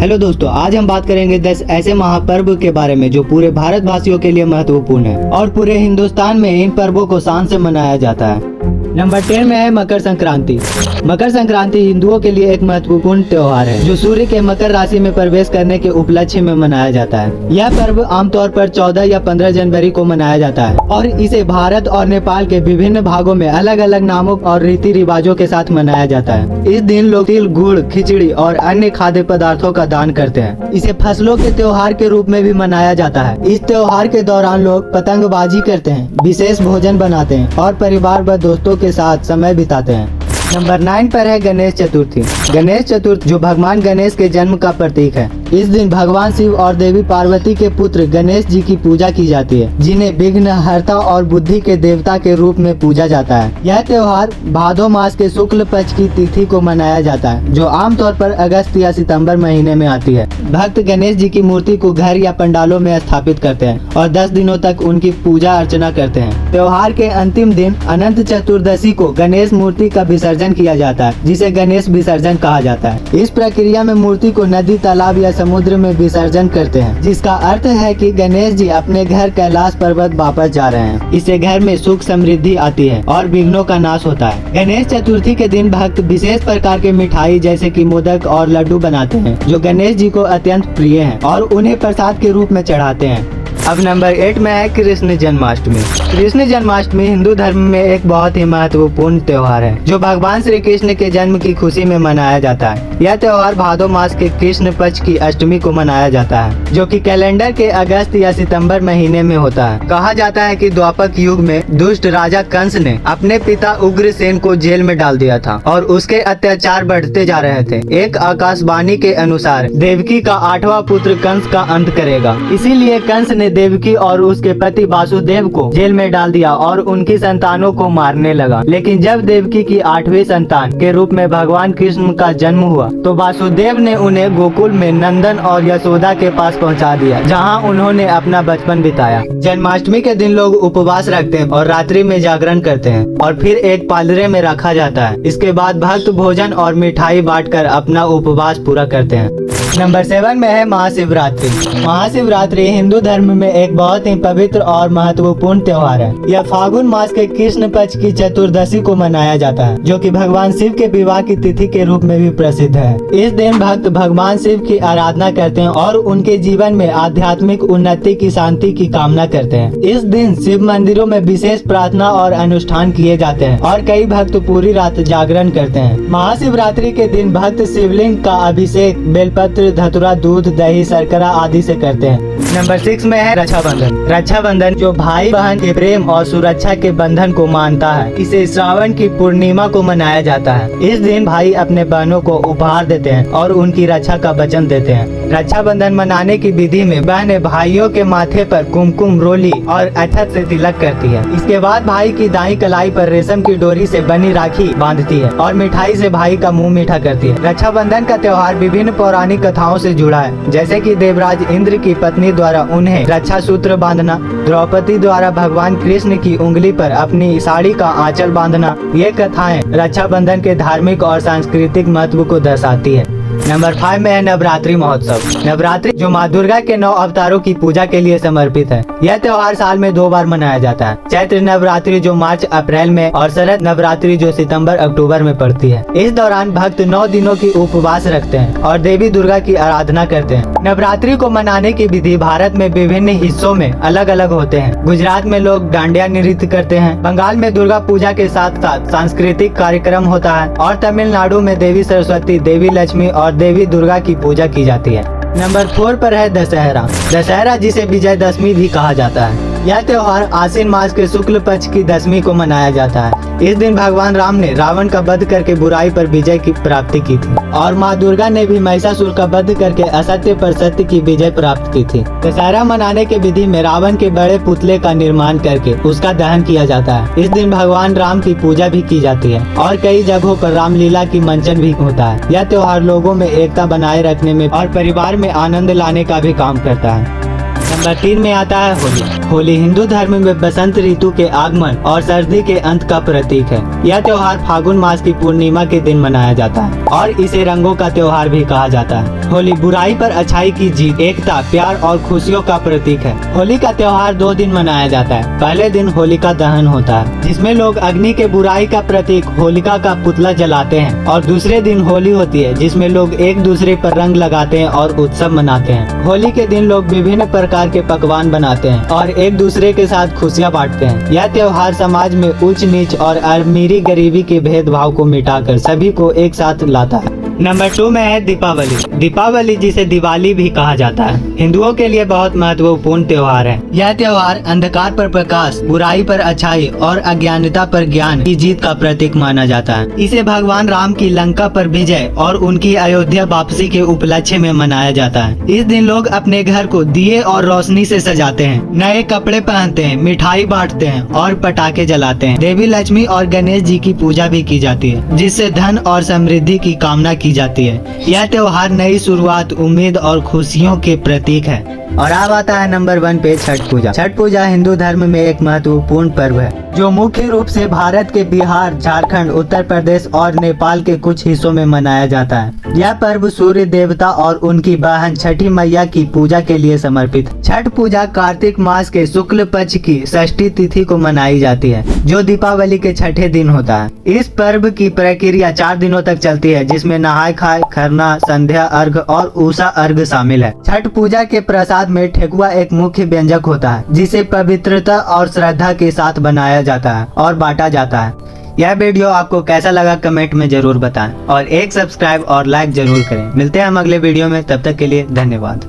Hello दोस्तों, आज हम बात करेंगे 10 ऐसे महापर्व के बारे में जो पूरे भारतवासियों के लिए महत्वपूर्ण है और पूरे हिंदुस्तान में इन पर्वों को शान से मनाया जाता है। नंबर 10 में है मकर संक्रांति। मकर संक्रांति हिंदुओं के लिए एक महत्वपूर्ण त्योहार है जो सूर्य के मकर राशि में प्रवेश करने के उपलक्ष्य में मनाया जाता है। यह पर्व आमतौर पर 14 या 15 जनवरी को मनाया जाता है और इसे भारत और नेपाल के विभिन्न भागों में अलग अलग नामों और रीति रिवाजों के साथ मनाया जाता है। इस दिन लोग तिल, गुड़, खिचड़ी और अन्य खाद्य पदार्थों का दान करते हैं। इसे फसलों के त्योहार के रूप में भी मनाया जाता है। इस त्योहार के दौरान लोग पतंगबाजी करते हैं, विशेष भोजन बनाते हैं और परिवार व दोस्तों के साथ समय बिताते हैं। नंबर 9 पर है गणेश चतुर्थी। गणेश चतुर्थी जो भगवान गणेश के जन्म का प्रतीक है। इस दिन भगवान शिव और देवी पार्वती के पुत्र गणेश जी की पूजा की जाती है, जिन्हें विघ्न हर्ता और बुद्धि के देवता के रूप में पूजा जाता है। यह त्योहार भादो मास के शुक्ल पक्ष की तिथि को मनाया जाता है, जो आमतौर पर अगस्त या सितंबर महीने में आती है। भक्त गणेश जी की मूर्ति को घर या पंडालों में स्थापित करते हैं और 10 दिनों तक उनकी पूजा अर्चना करते हैं। त्योहार के अंतिम दिन अनंत चतुर्दशी को गणेश मूर्ति का विसर्जन किया जाता है, जिसे गणेश विसर्जन कहा जाता है। इस प्रक्रिया में मूर्ति को नदी, तालाब या समुद्र में विसर्जन करते हैं, जिसका अर्थ है कि गणेश जी अपने घर कैलाश पर्वत वापस जा रहे हैं। इससे घर में सुख समृद्धि आती है और विघ्नों का नाश होता है। गणेश चतुर्थी के दिन भक्त विशेष प्रकार के मिठाई जैसे कि मोदक और लड्डू बनाते हैं, जो गणेश जी को अत्यंत प्रिय हैं और उन्हें प्रसाद के रूप में चढ़ाते हैं। अब नंबर 8 में है कृष्ण जन्माष्टमी। कृष्ण जन्माष्टमी हिंदू धर्म में एक बहुत ही महत्वपूर्ण त्योहार है, जो भगवान श्री कृष्ण के जन्म की खुशी में मनाया जाता है। यह त्योहार भादो मास के कृष्ण पक्ष की अष्टमी को मनाया जाता है, जो कि कैलेंडर के अगस्त या सितंबर महीने में होता है। कहा जाता है कि द्वापर युग में दुष्ट राजा कंस ने अपने पिता उग्रसेन को जेल में डाल दिया था और उसके अत्याचार बढ़ते जा रहे थे। एक आकाशवाणी के अनुसार देवकी का 8वां पुत्र कंस का अंत करेगा, इसीलिए कंस ने देवकी और उसके पति वासुदेव को जेल में डाल दिया और उनकी संतानों को मारने लगा। लेकिन जब देवकी की 8वीं संतान के रूप में भगवान कृष्ण का जन्म हुआ, तो वासुदेव ने उन्हें गोकुल में नंदन और यशोदा के पास पहुंचा दिया, जहां उन्होंने अपना बचपन बिताया। जन्माष्टमी के दिन लोग उपवास रखते हैं और रात्रि में जागरण करते हैं और फिर एक पालरे में रखा जाता है। इसके बाद भक्त भोजन और मिठाई बांटकर अपना उपवास पूरा करते हैं। नंबर 7 में है महाशिवरात्रि। महाशिवरात्रि हिंदू धर्म में एक बहुत ही पवित्र और महत्वपूर्ण त्योहार है। यह फागुन मास के कृष्ण पक्ष की चतुर्दशी को मनाया जाता है, जो कि भगवान शिव के विवाह की तिथि के रूप में भी प्रसिद्ध है। इस दिन भक्त भगवान शिव की आराधना करते हैं और उनके जीवन में आध्यात्मिक उन्नति की शांति की कामना करते हैं। इस दिन शिव मंदिरों में विशेष प्रार्थना और अनुष्ठान किए जाते हैं और कई भक्त पूरी रात जागरण करते हैं। महाशिवरात्रि के दिन भक्त शिवलिंग का अभिषेक बेलपत्र, धतूरा, दूध, दही, शर्करा आदि से करते हैं। नंबर 6 में है रक्षाबंधन। रक्षाबंधन जो भाई बहन के प्रेम और सुरक्षा के बंधन को मानता है। इसे श्रावण की पूर्णिमा को मनाया जाता है। इस दिन भाई अपने बहनों को उपहार देते हैं और उनकी रक्षा का वचन देते हैं। रक्षाबंधन मनाने की विधि में बहनें भाइयों के माथे पर कुमकुम, रोली और अक्षत से तिलक करती है। इसके बाद भाई की दाईं कलाई पर रेशम की डोरी से बनी राखी बांधती है और मिठाई से भाई का मुंह मीठा करती है। रक्षाबंधन का त्योहार विभिन्न पौराणिक कथाओं से जुड़ा है, जैसे कि देवराज इंद्र की पत्नी द्वारा उन्हें रक्षा सूत्र बांधना, द्रौपदी द्वारा भगवान कृष्ण की उंगली पर अपनी साड़ी का आंचल बांधना। ये कथाएं रक्षाबंधन के धार्मिक और सांस्कृतिक महत्व को दर्शाती है। नंबर 5 में है नवरात्रि महोत्सव। नवरात्रि जो माँ दुर्गा के 9 अवतारों की पूजा के लिए समर्पित है। यह त्योहार साल में 2 बार मनाया जाता है। चैत्र नवरात्रि जो मार्च अप्रैल में और शरद नवरात्रि जो सितंबर अक्टूबर में पड़ती है। इस दौरान भक्त 9 दिनों की उपवास रखते हैं और देवी दुर्गा की आराधना करते हैं। नवरात्रि को मनाने की विधि भारत में विभिन्न हिस्सों में अलग अलग होते हैं। गुजरात में लोग डांडिया नृत्य करते हैं, बंगाल में दुर्गा पूजा के साथ साथ सांस्कृतिक कार्यक्रम होता है और तमिलनाडु में देवी सरस्वती, देवी लक्ष्मी और देवी दुर्गा की पूजा की जाती है। नंबर 4 पर है दशहरा। दशहरा जिसे विजयदशमी भी कहा जाता है। यह त्योहार आश्विन मास के शुक्ल पक्ष की दशमी को मनाया जाता है। इस दिन भगवान राम ने रावण का वध करके बुराई पर विजय की प्राप्ति की थी और माँ दुर्गा ने भी महिषासुर का वध करके असत्य पर सत्य की विजय प्राप्त की थी। दशहरा मनाने के विधि में रावण के बड़े पुतले का निर्माण करके उसका दहन किया जाता है। इस दिन भगवान राम की पूजा भी की जाती है और कई जगहों पर रामलीला की मंचन भी होता है। यह त्योहार लोगों में एकता बनाए रखने में और परिवार में आनंद लाने का भी काम करता है। नंबर 3 में आता है होली। होली हिंदू धर्म में बसंत ऋतु के आगमन और सर्दी के अंत का प्रतीक है। यह त्योहार फागुन मास की पूर्णिमा के दिन मनाया जाता है और इसे रंगों का त्योहार भी कहा जाता है। होली बुराई पर अच्छाई की जीत, एकता, प्यार और खुशियों का प्रतीक है। होली का त्योहार 2 दिन मनाया जाता है। पहले दिन होलिका दहन होता है, जिसमें लोग अग्नि के बुराई का प्रतीक होलिका का पुतला जलाते हैं, और दूसरे दिन होली होती है, जिसमें लोग एक दूसरे पर रंग लगाते हैं और उत्सव मनाते हैं। होली के दिन लोग विभिन्न प्रकार के पकवान बनाते हैं और एक दूसरे के साथ खुशियाँ बांटते हैं। यह त्योहार समाज में ऊंच नीच और अमीरी गरीबी के भेदभाव को मिटाकर सभी को एक साथ लाता है। नंबर 2 में है दीपावली। दीपावली जिसे दिवाली भी कहा जाता है, हिंदुओं के लिए बहुत महत्वपूर्ण त्योहार है। यह त्योहार अंधकार पर प्रकाश, बुराई पर अच्छाई और अज्ञानता पर ज्ञान की जीत का प्रतीक माना जाता है। इसे भगवान राम की लंका पर विजय और उनकी अयोध्या वापसी के उपलक्ष्य में मनाया जाता है। इस दिन लोग अपने घर को दिए और रोशनी से सजाते हैं, नए कपड़े पहनते हैं, मिठाई बांटते हैं और पटाखे जलाते हैं। देवी लक्ष्मी और गणेश जी की पूजा भी की जाती है, जिससे धन और समृद्धि की कामना की जाती है। यह त्योहार नई शुरुआत, उम्मीद और खुशियों के प्रतीक है। और अब आता है नंबर 1 पे छठ पूजा। छठ पूजा हिंदू धर्म में एक महत्वपूर्ण पर्व है, जो मुख्य रूप से भारत के बिहार, झारखंड, उत्तर प्रदेश और नेपाल के कुछ हिस्सों में मनाया जाता है। यह पर्व सूर्य देवता और उनकी बहन छठी मैया की पूजा के लिए समर्पित। छठ पूजा कार्तिक मास के शुक्ल पक्ष की षष्ठी तिथि को मनाई जाती है, जो दीपावली के छठे दिन होता है। इस पर्व की प्रक्रिया 4 दिनों तक चलती है, जिसमें नहाय खाए, खरना, संध्या अर्घ और उषा अर्घ शामिल है। छठ पूजा के प्रसाद में ठेकुआ एक मुख्य व्यंजक होता है, जिसे पवित्रता और श्रद्धा के साथ बनाया जाता है और बांटा जाता है। यह वीडियो आपको कैसा लगा कमेंट में जरूर बताएं और एक सब्सक्राइब और लाइक जरूर करें। मिलते हैं हम अगले वीडियो में, तब तक के लिए धन्यवाद।